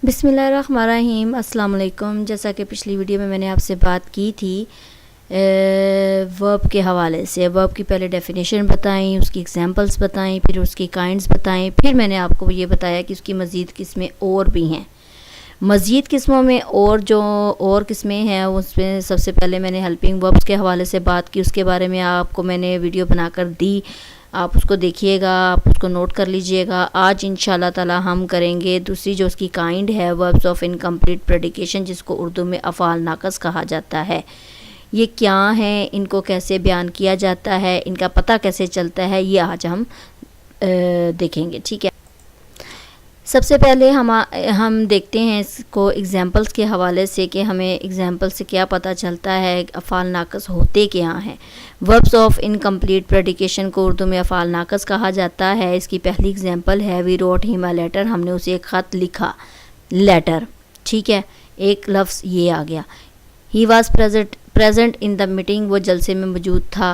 बिस्मिल्लाहिर्रहमानिर्रहीम। अस्सलाम वालेकुम। जैसा कि पिछली वीडियो में मैंने आपसे बात की थी वर्ब के हवाले से, वर्ब की पहले डेफिनेशन बताई, उसकी एग्जांपल्स बताई, फिर उसकी काइंड्स बताई, फिर मैंने आपको ये बताया कि उसकी मज़ीद किस्में और भी हैं। मज़ीद किस्मों में और जो और किस्में हैं उसमें सबसे पहले मैंने हेल्पिंग वर्ब्स के हवाले से बात की, उसके बारे में आपको मैंने वीडियो बनाकर दी, आप उसको देखिएगा, आप उसको नोट कर लीजिएगा। आज इंशाल्लाह ताला हम करेंगे दूसरी जो उसकी काइंड है, वर्ब्स ऑफ इनकम्प्लीट प्रेडिकेशन, जिसको उर्दू में अफ़ाल नाक़िस कहा जाता है। ये क्या हैं, इनको कैसे बयान किया जाता है, इनका पता कैसे चलता है, ये आज हम देखेंगे। ठीक है, सबसे पहले हम देखते हैं इसको एग्जांपल्स के हवाले से कि हमें एग्जांपल से क्या पता चलता है, अफ़ाल नाक़िस होते क्या हैं। वर्ब्स ऑफ इनकम्प्लीट प्रेडिकेशन को उर्दू में अफ़ाल नाक़िस कहा जाता है। इसकी पहली एग्जांपल है we wrote him a letter, हमने उसे एक ख़त लिखा, लेटर। ठीक है, एक लफ्ज़ ये आ गया। He was present in the meeting, वो जलसे में मौजूद था।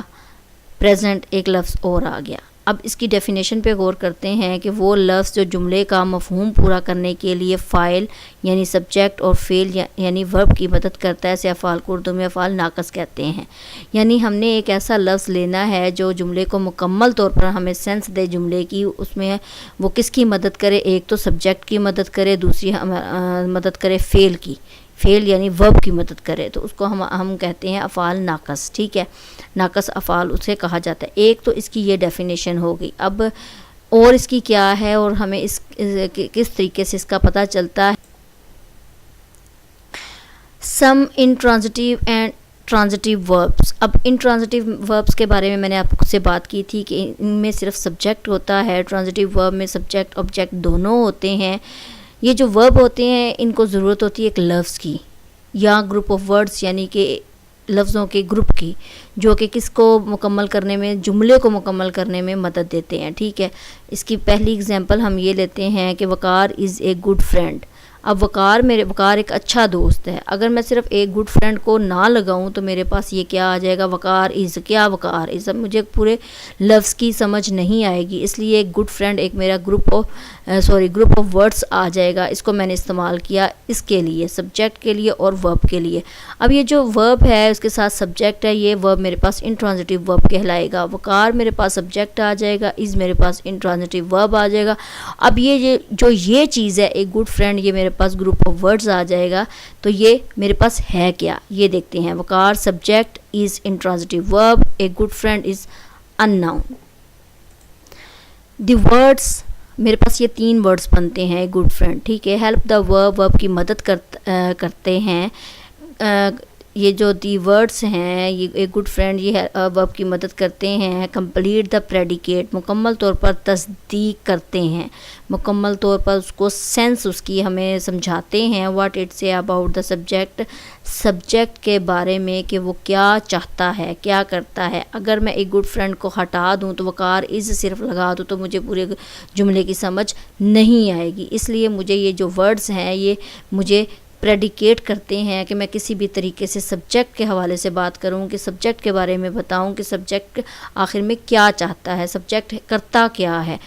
प्रेजेंट एक लफ्ज़ और आ गया। अब इसकी डेफिनेशन पे गौर करते हैं कि वो लफ्ज़ जो जुमले का मफ़हूम पूरा करने के लिए फ़ाइल यानी सब्जेक्ट और फ़ेल यानी वर्ब की मदद करता है, ऐसे अफ़ाल को उर्दू में अफ़ाल नाक़िस कहते हैं। यानी हमने एक ऐसा लफ्ज़ लेना है जो जुमले को मुकम्मल तौर पर हमें सेंस दे जुमले की, उसमें वो किसकी मदद करे, एक तो सब्जेक्ट की मदद करे, दूसरी मदद करे फ़ेल की, फ़ेल यानी वर्ब की मदद करे, तो उसको हम कहते हैं अफ़ाल नाक़िस। ठीक है, नाक़िस अफ़ाल उसे कहा जाता है। एक तो इसकी ये डेफिनेशन हो गई। अब और इसकी क्या है और हमें किस तरीके से इसका पता चलता है। सम इंट्रांजिटिव एंड ट्रांजिटिव वर्ब्स। अब इंट्रांजिटिव वर्ब्स के बारे में मैंने आपसे बात की थी कि इनमें सिर्फ सब्जेक्ट होता है। ट्रांजिटिव वर्ब में सब्जेक्ट ऑब्जेक्ट दोनों होते हैं। ये जो वर्ब होते हैं इनको ज़रूरत होती है एक लफ्ज़ की या ग्रुप ऑफ वर्ड्स यानी कि लफ्ज़ों के ग्रुप की, जो कि किसको मुकम्मल करने में, जुमले को मुकम्मल करने में मदद देते हैं। ठीक है, इसकी पहली एग्जांपल हम ये लेते हैं कि वकार इज़ ए गुड फ्रेंड। अब वकार एक अच्छा दोस्त है। अगर मैं सिर्फ एक गुड फ्रेंड को ना लगाऊं तो मेरे पास ये क्या आ जाएगा, वकार इज़। क्या वकार इज़, मुझे पूरे लफ्ज़ की समझ नहीं आएगी, इसलिए एक गुड फ्रेंड एक मेरा ग्रुप ऑफ वर्ड्स आ जाएगा। इसको मैंने इस्तेमाल किया इसके लिए, सब्जेक्ट के लिए और वर्ब के लिए। अब ये जो वर्ब है उसके साथ सब्जेक्ट है, ये वर्ब मेरे पास इंट्रांजिटिव वर्ब कहलाएगा। वकार मेरे पास सब्जेक्ट आ जाएगा, इज़ मेरे पास इंट्रांजिटिव वर्ब आ जाएगा। अब ये चीज़ है एक गुड फ्रेंड, ये मेरे पास ग्रुप ऑफ वर्ड्स आ जाएगा। तो ये मेरे पास है क्या, ये देखते हैं। Waqar subject is intransitive verb, a good friend is unknown. The words, मेरे पास ये 3 वर्ड्स बनते हैं गुड फ्रेंड। ठीक है, हेल्प द वर्ब की मदद करते हैं। ये जो दी वर्ड्स हैं, ये एक गुड फ्रेंड ये वर्ब की मदद करते हैं। कंप्लीट द प्रेडिकेट, मुकम्मल तौर पर तस्दीक करते हैं, मुकम्मल तौर पर उसको सेंस उसकी हमें समझाते हैं। What it say about the subject, subject के बारे में कि वो क्या चाहता है, क्या करता है। अगर मैं एक गुड फ्रेंड को हटा दूं तो वकार इज़ सिर्फ लगा दूं तो मुझे पूरे जुमले की समझ नहीं आएगी। इसलिए मुझे ये जो वर्ड्स हैं ये मुझे प्रेडिकेट करते हैं कि मैं किसी भी तरीके से सब्जेक्ट के हवाले से बात करूं, कि सब्जेक्ट के बारे में बताऊं कि सब्जेक्ट आखिर में क्या चाहता है, सब्जेक्ट करता क्या है।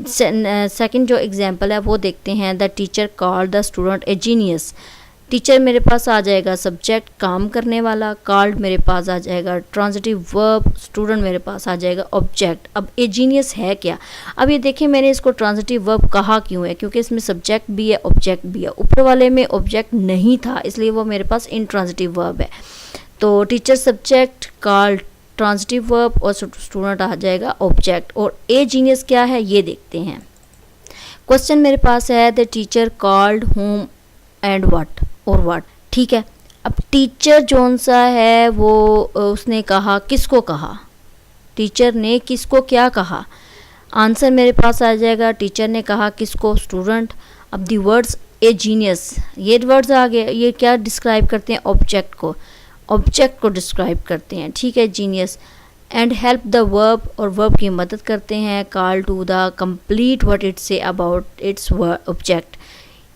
सेकंड जो एग्जांपल है वो देखते हैं। The teacher called the student A genius. Teacher मेरे पास आ जाएगा सब्जेक्ट काम करने वाला, कॉल्ड मेरे पास आ जाएगा ट्रांजिटिव वर्ब, स्टूडेंट मेरे पास आ जाएगा ऑब्जेक्ट। अब ए जीनियस है क्या, अब ये देखें मैंने इसको ट्रांजिटिव वर्ब कहा क्यों है, क्योंकि इसमें सब्जेक्ट भी है ऑब्जेक्ट भी है। ऊपर वाले में ऑब्जेक्ट नहीं था इसलिए वो मेरे पास इंट्रांजिटिव वर्ब है। तो teacher subject, called transitive verb और स्टूडेंट आ जाएगा ऑब्जेक्ट। और ए जीनियस क्या है ये देखते हैं। क्वेश्चन मेरे पास है the teacher called home and what और व्हाट। ठीक है, अब टीचर जौन सा है वो उसने कहा, किसको कहा, टीचर ने किसको क्या कहा। आंसर मेरे पास आ जाएगा टीचर ने कहा किसको, स्टूडेंट। अब दी वर्ड्स ए जीनियस, ये वर्ड्स आ गए, ये क्या डिस्क्राइब करते हैं, ऑब्जेक्ट को डिस्क्राइब करते हैं। ठीक है, genius. And help the verb, और वर्ब की मदद करते हैं। Call to the complete what it say about its object.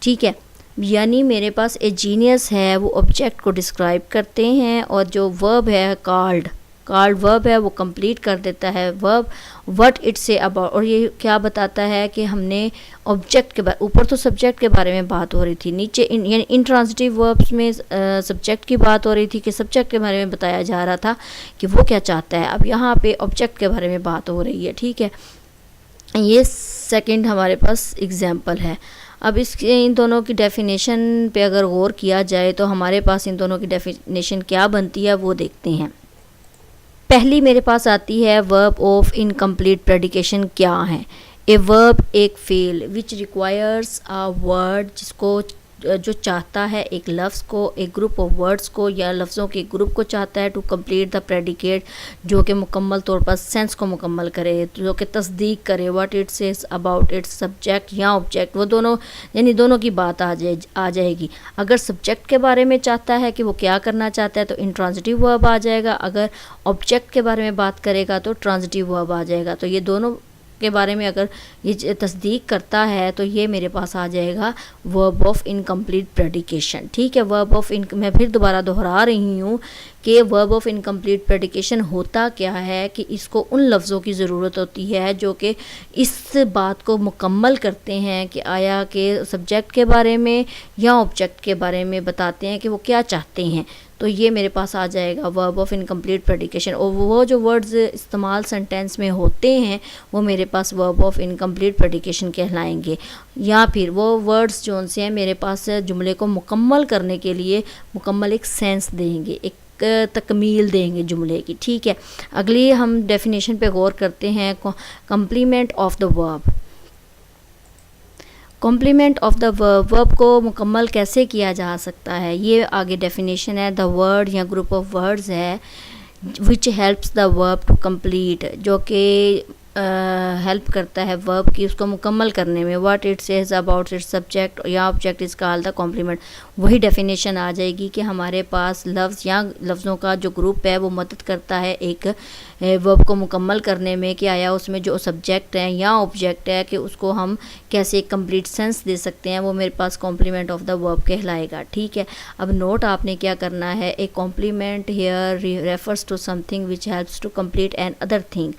ठीक है, यानी मेरे पास ए जीनियस है वो ऑब्जेक्ट को डिस्क्राइब करते हैं और जो वर्ब है कॉल्ड कॉल्ड वर्ब है वो कंप्लीट कर देता है verb what it say about, और ये क्या बताता है कि हमने ऑब्जेक्ट के बारे, ऊपर तो सब्जेक्ट के बारे में बात हो रही थी, नीचे यानी इंट्रांजिटिव वर्ब्स में सब्जेक्ट की बात हो रही थी कि सब्जेक्ट के बारे में बताया जा रहा था कि वो क्या चाहता है। अब यहाँ पे ऑब्जेक्ट के बारे में बात हो रही है, ठीक है। ये सेकंड हमारे पास एग्जाम्पल है। अब इन दोनों की डेफिनेशन पे अगर गौर किया जाए तो हमारे पास इन दोनों की डेफिनेशन क्या बनती है वो देखते हैं। पहली मेरे पास आती है वर्ब ऑफ इनकम्प्लीट प्रेडिकेशन क्या है। ए वर्ब एक fail which requires a word, जिसको जो चाहता है एक लफ्ज़ को, एक ग्रुप ऑफ वर्ड्स को या लफ्ज़ों के ग्रुप को चाहता है टू कंप्लीट द प्रेडिकेट, जो कि मुकम्मल तौर पर सेंस को मुकम्मल करे, जो कि तस्दीक करे what it says about its subject या ऑब्जेक्ट। वो दोनों यानी दोनों की बात आ जाएगी। अगर सब्जेक्ट के बारे में चाहता है कि वो क्या करना चाहता है तो इंट्रांजिटिव वर्ब आ जाएगा, अगर ऑब्जेक्ट के बारे में बात करेगा तो ट्रांजिटिव वर्ब आ जाएगा। तो ये दोनों के बारे में अगर ये तस्दीक करता है तो ये मेरे पास आ जाएगा वर्ब ऑफ इनकम्प्लीट प्रेडिकेशन, ठीक है। वर्ब ऑफ मैं फिर दोबारा दोहरा रही हूँ कि वर्ब ऑफ इनकम्प्लीट प्रेडिकेशन होता क्या है कि इसको उन लफ्ज़ों की ज़रूरत होती है जो कि इस बात को मुकम्मल करते हैं कि आया कि सब्जेक्ट के बारे में या ऑब्जेक्ट के बारे में बताते हैं कि वो क्या चाहते हैं। तो ये मेरे पास आ जाएगा वर्ब ऑफ इनकम्प्लीट प्रेडिकेशन, और वो जो वर्ड्स इस्तेमाल सेंटेंस में होते हैं वो मेरे पास वर्ब ऑफ इनकम्प्लीट प्रेडिकेशन कहलाएंगे। या फिर वो वर्ड्स जो से हैं मेरे पास जुमले को मुकम्मल करने के लिए मुकम्मल एक सेंस देंगे, एक तकमील देंगे जुमले की, ठीक है। अगली हम डेफिनेशन पे गौर करते हैं, complement of the verb. Complement of the verb को मुकम्मल कैसे किया जा सकता है, ये आगे डेफिनेशन है। द वर्ड या ग्रुप ऑफ वर्ड्स है which helps the verb to complete, जो कि हेल्प करता है वर्ब की उसको मुकम्मल करने में। What it says about its subject या object is called the complement. वही डेफिनेशन आ जाएगी कि हमारे पास लफ्ज़ या लफ्ज़ों का जो ग्रुप है वो मदद करता है एक वर्ब को मुकम्मल करने में कि आया उसमें जो सब्जेक्ट है या ऑब्जेक्ट है कि उसको हम कैसे एक कंप्लीट सेंस दे सकते हैं, वो मेरे पास कॉम्प्लीमेंट ऑफ द वर्ब कहलाएगा, ठीक है। अब नोट आपने क्या करना है, a complement here refers to something which helps to complete another thing.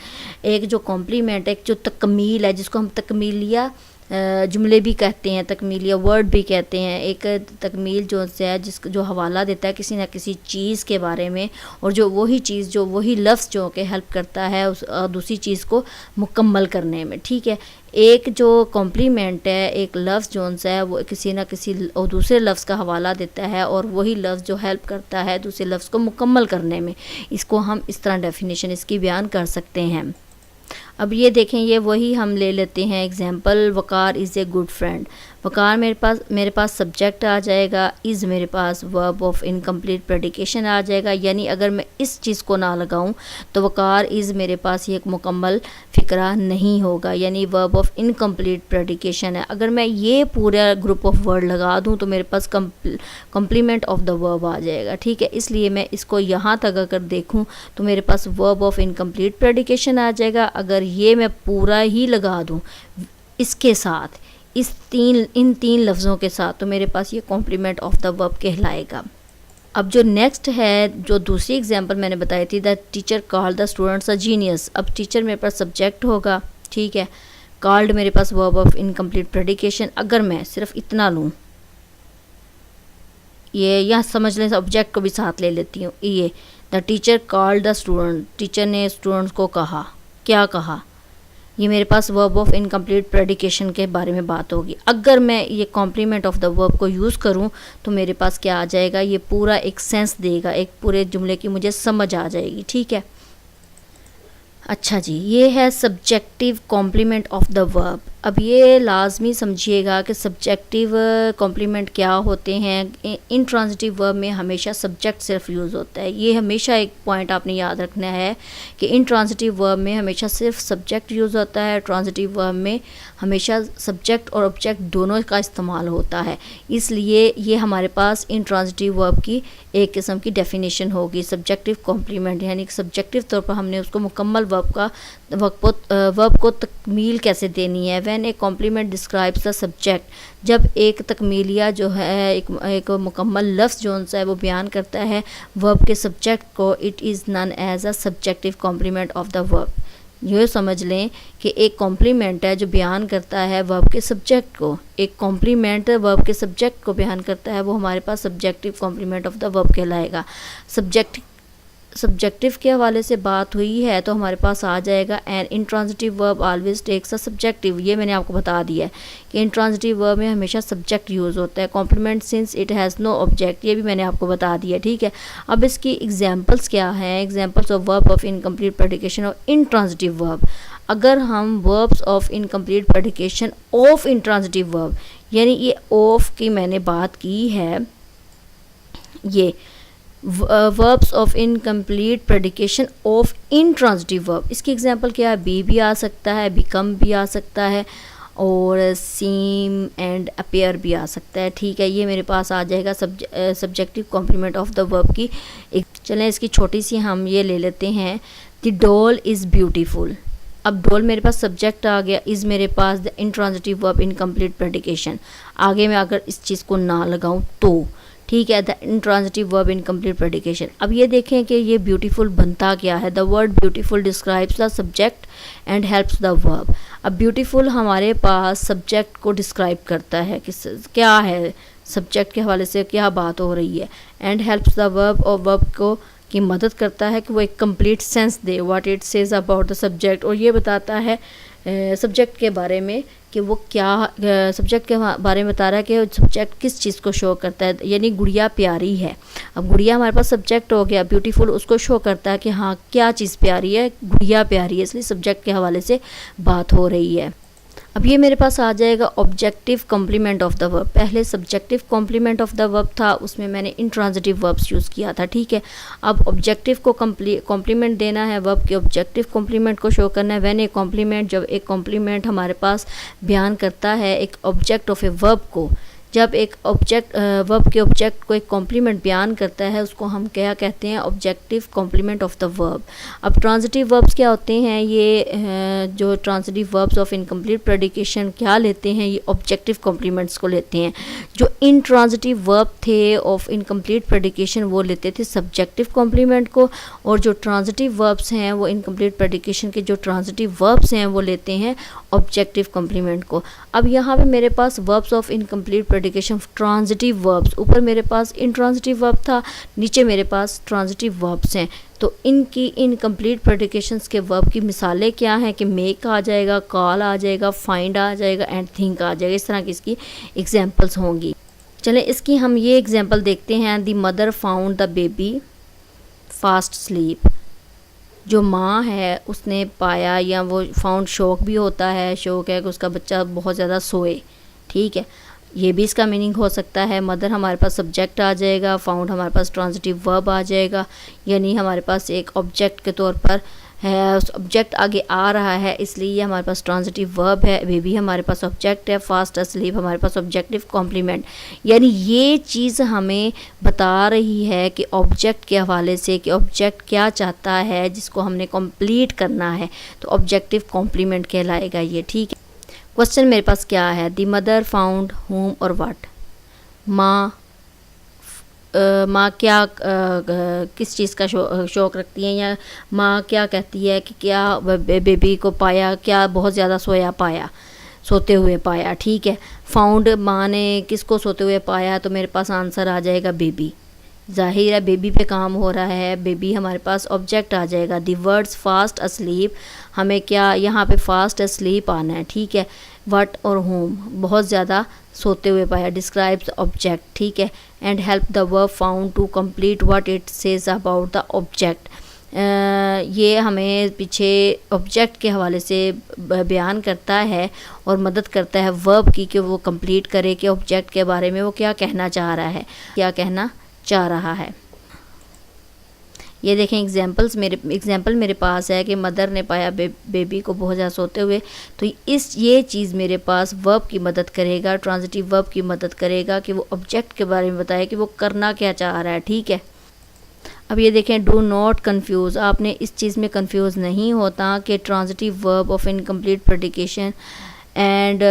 एक जो कॉम्प्लीमेंट, एक जो तकमील है जिसको हम तकमीलिया जुमले भी कहते हैं, तकमीलिया वर्ड भी कहते हैं। एक तकमील जो है जो हवाला देता है किसी न किसी चीज़ के बारे में, और जो वही चीज़ जो वही लफ्ज़ जो कि हेल्प करता है उस दूसरी चीज़ को मुकम्मल करने में, ठीक है। एक जो कॉम्प्लीमेंट है, एक लफ्ज़ जो है वो किसी न किसी और दूसरे लफ्ज़ का हवाला देता है और वही लफ्ज़ जो हेल्प करता है दूसरे लफ्ज़ को मुकम्मल करने में। इसको हम इस तरह डेफिनेशन इसकी बयान कर सकते हैं। अब ये देखें, ये वही हम ले लेते हैं example, Waqar is a good friend. Waqar मेरे पास सब्जेक्ट आ जाएगा, इज़ मेरे पास वर्ब ऑफ इनकम्प्लीट प्रेडिकेशन आ जाएगा। यानी अगर मैं इस चीज़ को ना लगाऊं तो वकार इज़ मेरे पास ये एक मुकम्मल फ़िक्रा नहीं होगा, यानी वर्ब ऑफ इनकम्प्लीट प्रेडिकेशन है। अगर मैं ये पूरा ग्रुप ऑफ वर्ड लगा दूं तो मेरे पास कम्प्लीमेंट ऑफ द वर्ब आ जाएगा, ठीक है। इसलिए मैं इसको यहाँ तक अगर देखूँ तो मेरे पास वर्ब ऑफ इनकम्प्लीट प्रेडिकेशन आ जाएगा। अगर ये मैं पूरा ही लगा दूँ इसके साथ, इन तीन लफ्ज़ों के साथ, तो मेरे पास ये कॉम्प्लीमेंट ऑफ द वर्ब कहलाएगा। अब जो नेक्स्ट है, जो दूसरी एग्जांपल मैंने बताई थी, the teacher called the students a genius. अब टीचर मेरे पास सब्जेक्ट होगा, ठीक है। कॉल्ड मेरे पास वर्ब ऑफ इनकम्प्लीट प्रेडिकेशन। अगर मैं सिर्फ इतना लूँ, ये यहाँ समझ लें, ऑब्जेक्ट को भी साथ ले लेती हूँ। ये the teacher called the student, teacher ने स्टूडेंट्स को कहा, क्या कहा, ये मेरे पास वर्ब ऑफ इनकम्प्लीट प्रेडिकेशन के बारे में बात होगी। अगर मैं ये कॉम्प्लीमेंट ऑफ द वर्ब को यूज़ करूं तो मेरे पास क्या आ जाएगा, ये पूरा एक सेंस देगा, एक पूरे जुमले की मुझे समझ आ जाएगी, ठीक है। अच्छा जी, ये है subjective complement of the verb. अब ये लाजमी समझिएगा कि सब्जेक्टिव कॉम्प्लीमेंट क्या होते हैं। इंट्रांजिटिव वर्ब में हमेशा सब्जेक्ट सिर्फ यूज़ होता है। ये हमेशा एक पॉइंट आपने याद रखना है कि इंट्रांजिटिव वर्ब में हमेशा सिर्फ सब्जेक्ट यूज़ होता है, ट्रांजिटिव वर्ब में हमेशा सब्जेक्ट और ऑब्जेक्ट दोनों का इस्तेमाल होता है। इसलिए ये हमारे पास इंट्रांजिटिव वर्ब की एक किस्म की डेफिनेशन होगी, सब्जेक्टिव कॉम्प्लीमेंट, यानी कि सब्जेक्टिव तौर पर हमने उसको मुकम्मल वर्ब को तकमील कैसे देनी है, when a complement describes the subject, जब एक तकमीलिया जो है एक मुकम्मल लफ्ज़ जो सा है वो बयान करता है वर्ब के सब्जेक्ट को, it is known as a subjective complement of the verb. ये समझ लें कि एक कॉम्प्लीमेंट है जो बयान करता है वर्ब के सब्जेक्ट को, एक कॉम्प्लीमेंट वर्ब के सब्जेक्ट को बयान करता है, वो हमारे पास subjective complement of the verb कहलाएगा। सब्जेक्टिव के हवाले से बात हुई है तो हमारे पास आ जाएगा an intransitive verb always takes a subjective. ये मैंने आपको बता दिया है कि इंट्रांजिटिव वर्ब में हमेशा सब्जेक्ट यूज़ होता है। Complement since it has no object, ये भी मैंने आपको बता दिया, ठीक है। अब इसकी एग्जांपल्स क्या हैं? Examples of verb of incomplete predication और इंट्रांजिटिव वर्ब। अगर हम verbs of incomplete predication of intransitive verb, यानी ये ऑफ की मैंने बात की है, ये verbs of incomplete predication of intransitive verb, इसकी एग्जांपल क्या है? बी भी आ सकता है, बिकम भी आ सकता है, और सीम एंड अपेयर भी आ सकता है, ठीक है। ये मेरे पास आ जाएगा subjective complement of the verb की एक। चलें इसकी छोटी सी हम ये ले लेते हैं, द डॉल इज़ ब्यूटीफुल। अब डॉल मेरे पास सब्जेक्ट आ गया, इज़ मेरे पास द इंट्रांजिटिव वर्ब इनकम्प्लीट प्रेडिकेशन। आगे मैं अगर इस चीज़ को ना लगाऊं तो, ठीक है, द इंट्रांजिटिव वर्ब इनकम्प्लीट प्रेडिकेशन। अब ये देखें कि ये ब्यूटीफुल बनता क्या है। The word beautiful describes the subject and helps the verb. अब ब्यूटीफुल हमारे पास सब्जेक्ट को डिस्क्राइब करता है कि क्या है, सब्जेक्ट के हवाले से क्या बात हो रही है, एंड हेल्प्स द वर्ब, और वर्ब को की मदद करता है कि वो एक complete sense they what it says about the subject, और ये बताता है सब्जेक्ट के बारे में कि वो क्या सब्जेक्ट के बारे में बता रहा है कि सब्जेक्ट किस चीज़ को शो करता है। यानी गुड़िया प्यारी है, अब गुड़िया हमारे पास सब्जेक्ट हो गया, ब्यूटीफुल उसको शो करता है कि हाँ क्या चीज़ प्यारी है, गुड़िया प्यारी है, इसलिए सब्जेक्ट के हवाले से बात हो रही है। अब ये मेरे पास आ जाएगा objective complement of the verb. पहले subjective complement of the verb था, उसमें मैंने इंट्रांजिटिव वर्ब्स यूज़ किया था, ठीक है। अब ऑब्जेक्टिव को कॉम्प्लीमेंट देना है, वर्ब के ऑब्जेक्टिव कॉम्प्लीमेंट को शो करना है। व्हेन ए कॉम्प्लीमेंट, जब एक कॉम्प्लीमेंट हमारे पास बयान करता है एक ऑब्जेक्ट ऑफ ए वर्ब को, जब एक ऑब्जेक्ट वर्ब के ऑब्जेक्ट को एक कॉम्प्लीमेंट बयान करता है उसको हम क्या कहते हैं? Objective complement of the verb. अब ट्रांजिटिव वर्ब्स क्या होते हैं? ये जो transitive verbs of incomplete predication क्या लेते हैं? ये ऑब्जेक्टिव कॉम्प्लीमेंट्स को लेते हैं। जो इंट्रांजिटिव वर्ब थे ऑफ इनकम्प्लीट प्रेडिकेशन वो लेते थे सब्जेक्टिव कॉम्प्लीमेंट को, और जो ट्रांजिटिव वर्ब्स हैं वो इनकम्प्लीट प्रेडिकेशन के जो ट्रांजिटिव वर्ब्स हैं वो लेते हैं ऑब्जेक्टिव कॉम्प्लीमेंट को। अब यहाँ पे मेरे पास verbs of incomplete predication transitive verbs, ऊपर मेरे पास इंट्रांजिटिव वर्ब था, नीचे मेरे पास ट्रांजिटिव वर्ब्स हैं। तो इनकी इनकम्प्लीट प्रेडिकेशंस के वर्ब की मिसालें क्या हैं कि मेक आ जाएगा, कॉल आ जाएगा, फाइंड आ जाएगा, एंड थिंक आ जाएगा। इस तरह की इसकी एग्जाम्पल्स होंगी। चलें इसकी हम ये एग्जाम्पल देखते हैं। The mother found the baby fast sleep. जो माँ है उसने पाया, या वो फाउंड शौक भी होता है, शौक है कि उसका बच्चा बहुत ज़्यादा सोए, ठीक है, ये भी इसका मीनिंग हो सकता है। मदर हमारे पास सब्जेक्ट आ जाएगा, फाउंड हमारे पास ट्रांजिटिव वर्ब आ जाएगा, यानी हमारे पास एक ऑब्जेक्ट के तौर पर है, उस ऑब्जेक्ट आगे आ रहा है इसलिए ये हमारे पास ट्रांजिटिव वर्ब है। बेबी हमारे पास ऑब्जेक्ट है, फास्ट अस्लीप हमारे पास ऑब्जेक्टिव कॉम्प्लीमेंट। यानी ये चीज़ हमें बता रही है कि ऑब्जेक्ट के हवाले से कि ऑब्जेक्ट क्या चाहता है जिसको हमने कंप्लीट करना है, तो ऑब्जेक्टिव कॉम्प्लीमेंट कहलाएगा ये, ठीक है। क्वेश्चन मेरे पास क्या है? द मदर फाउंड होम और व्हाट। माँ क्या किस चीज़ का शौक़ रखती है, या माँ क्या कहती है कि क्या बेबी को पाया, क्या बहुत ज़्यादा सोते हुए पाया, ठीक है। फाउंड माँ ने किसको सोते हुए पाया, तो मेरे पास आंसर आ जाएगा बेबी। जाहिर है बेबी पे काम हो रहा है, बेबी हमारे पास ऑब्जेक्ट आ जाएगा। दी वर्ड्स फास्ट अस्लीप, हमें क्या यहाँ पे फास्ट अस्लीप आना है, ठीक है। व्हाट और होम, बहुत ज़्यादा सोते हुए पाया, डिस्क्राइब्स ऑब्जेक्ट, ठीक है। And help the verb found to complete what it says about the object. ये हमें पीछे ऑब्जेक्ट के हवाले से बयान करता है और मदद करता है वर्ब की कि वो कंप्लीट करे कि ऑब्जेक्ट के बारे में वो क्या कहना चाह रहा है। ये देखें एग्जाम्पल मेरे पास है कि मदर ने पाया बेबी को बहुत ज़्यादा सोते हुए, तो ये चीज़ मेरे पास वर्ब की मदद करेगा, ट्रांजिटिव वर्ब की मदद करेगा कि वो ऑब्जेक्ट के बारे में बताए कि वो करना क्या चाह रहा है, ठीक है। अब ये देखें, डू नॉट कन्फ्यूज़, आपने इस चीज़ में कन्फ्यूज़ नहीं होता कि transitive verb of incomplete predication and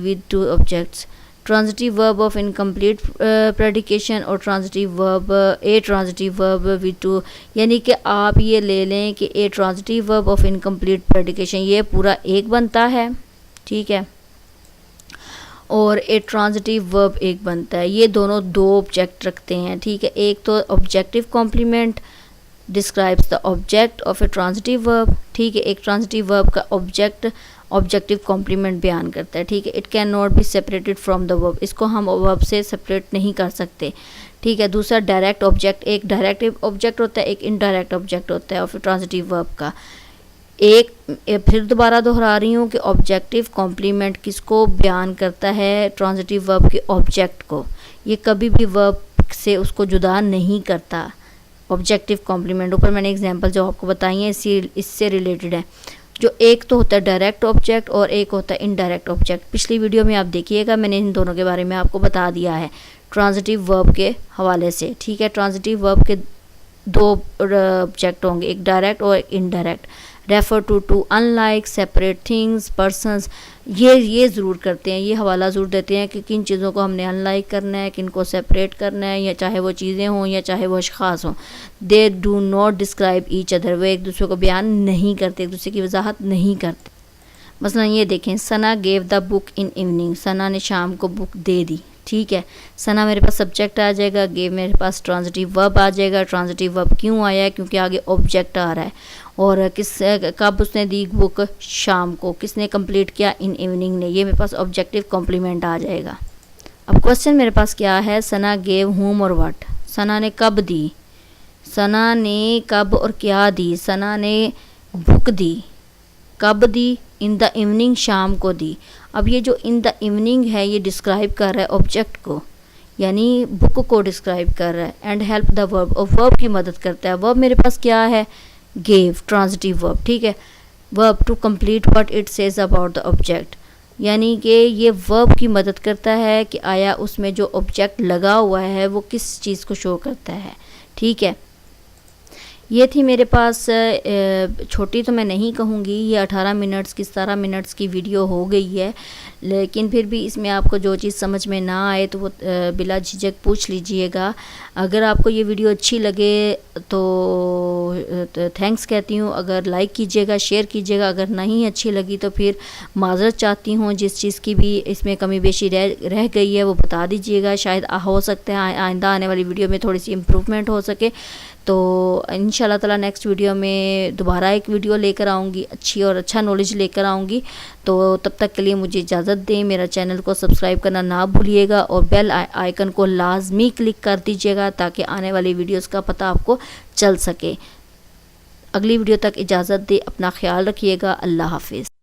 with two objects. Transitive verb of incomplete predication और transitive verb a transitive verb with two, यानी कि आप ये ले लें कि a transitive verb of incomplete predication ये पूरा एक बनता है, ठीक है, और ए ट्रांजिटिव वर्ब एक बनता है। ये दोनों दो ऑब्जेक्ट रखते हैं, ठीक है। एक तो objective complement describes the object of a transitive verb, ठीक है। एक ट्रांजिटिव वर्ब का ऑब्जेक्ट ऑब्जेक्टिव कॉम्प्लीमेंट बयान करता है, ठीक है। It can not be separated from the verb, इसको हम वर्ब से सेपरेट नहीं कर सकते, ठीक है। दूसरा डायरेक्ट ऑब्जेक्ट, एक डायरेक्ट ऑब्जेक्ट होता है, एक इनडायरेक्ट ऑब्जेक्ट होता है ऑफ ए ट्रांजिटिव वर्ब का। एक फिर दोबारा दोहरा रही हूँ कि ऑब्जेक्टिव कॉम्प्लीमेंट किसको बयान करता है, ट्रांजिटिव वर्ब के ऑब्जेक्ट को। ये कभी भी वर्ब से उसको जुदा नहीं करता ऑब्जेक्टिव कॉम्प्लीमेंट। ऊपर मैंने एग्जांपल जो आपको बताई हैं इससे रिलेटेड है। जो एक तो होता है डायरेक्ट ऑब्जेक्ट और एक होता है इनडायरेक्ट ऑब्जेक्ट। पिछली वीडियो में आप देखिएगा, मैंने इन दोनों के बारे में आपको बता दिया है ट्रांजिटिव वर्ब के हवाले से, ठीक है। ट्रांजिटिव वर्ब के दो ऑब्जेक्ट होंगे, एक डायरेक्ट और एक indirect. Refer to unlike, separate things, persons, ये ज़रूर करते हैं, ये हवाला ज़रूर देते हैं कि किन चीज़ों को हमने अनलाइक करना है, किन को सेपरेट करना है, या चाहे वो चीज़ें हों या चाहे वो अशख़ास हों। They do not describe each other, वे एक दूसरे को बयान नहीं करते, एक दूसरे की वजाहत नहीं करते। मसलन ये देखें, Sana gave the book in evening, Sana ने शाम को बुक दे दी, ठीक है। सना मेरे पास सब्जेक्ट आ जाएगा, गेव मेरे पास ट्रांजिटिव वर्ब आ जाएगा। ट्रांजिटिव वर्ब क्यों आया है? क्योंकि आगे ऑब्जेक्ट आ रहा है। और कब उसने दी बुक? शाम को। किसने कंप्लीट किया? इन इवनिंग ने। ये मेरे पास ऑब्जेक्टिव कॉम्प्लीमेंट आ जाएगा। अब क्वेश्चन मेरे पास क्या है? सना गेव whom और व्हाट, सना ने कब दी, सना ने कब और क्या दी। सना ने बुक दी, कब दी? इन द इवनिंग, शाम को दी। अब ये जो इन द इवनिंग है ये डिस्क्राइब कर रहा है ऑब्जेक्ट को, यानी बुक को डिस्क्राइब कर रहा है। एंड हेल्प द वर्ब, और वर्ब की मदद करता है। वर्ब मेरे पास क्या है? गेव, ट्रांजिटिव वर्ब, ठीक है। Verb to complete what it says about the object, यानी कि ये वर्ब की मदद करता है कि आया उसमें जो ऑब्जेक्ट लगा हुआ है वो किस चीज़ को शो करता है, ठीक है। ये थी मेरे पास, छोटी तो मैं नहीं कहूँगी, ये 18 मिनट्स की 17 मिनट्स की वीडियो हो गई है, लेकिन फिर भी इसमें आपको जो चीज़ समझ में ना आए तो वो बिला झिझक पूछ लीजिएगा। अगर आपको ये वीडियो अच्छी लगे तो थैंक्स कहती हूँ, अगर लाइक कीजिएगा, शेयर कीजिएगा। अगर नहीं अच्छी लगी तो फिर माज़रत चाहती हूँ, जिस चीज़ की भी इसमें कमी बेशी रह गई है वो बता दीजिएगा। शायद हो सकता है आइंदा आने वाली वीडियो में थोड़ी सी इम्प्रूवमेंट हो सके। तो इंशाल्लाह ताला नेक्स्ट वीडियो में दोबारा एक वीडियो लेकर आऊँगी, अच्छी और अच्छा नॉलेज लेकर आऊँगी। तो तब तक के लिए मुझे इजाज़त दें। मेरा चैनल को सब्सक्राइब करना ना भूलिएगा और बेल आइकन को लाजमी क्लिक कर दीजिएगा ताकि आने वाली वीडियोस का पता आपको चल सके। अगली वीडियो तक इजाज़त दें, अपना ख्याल रखिएगा। अल्लाह हाफिज़।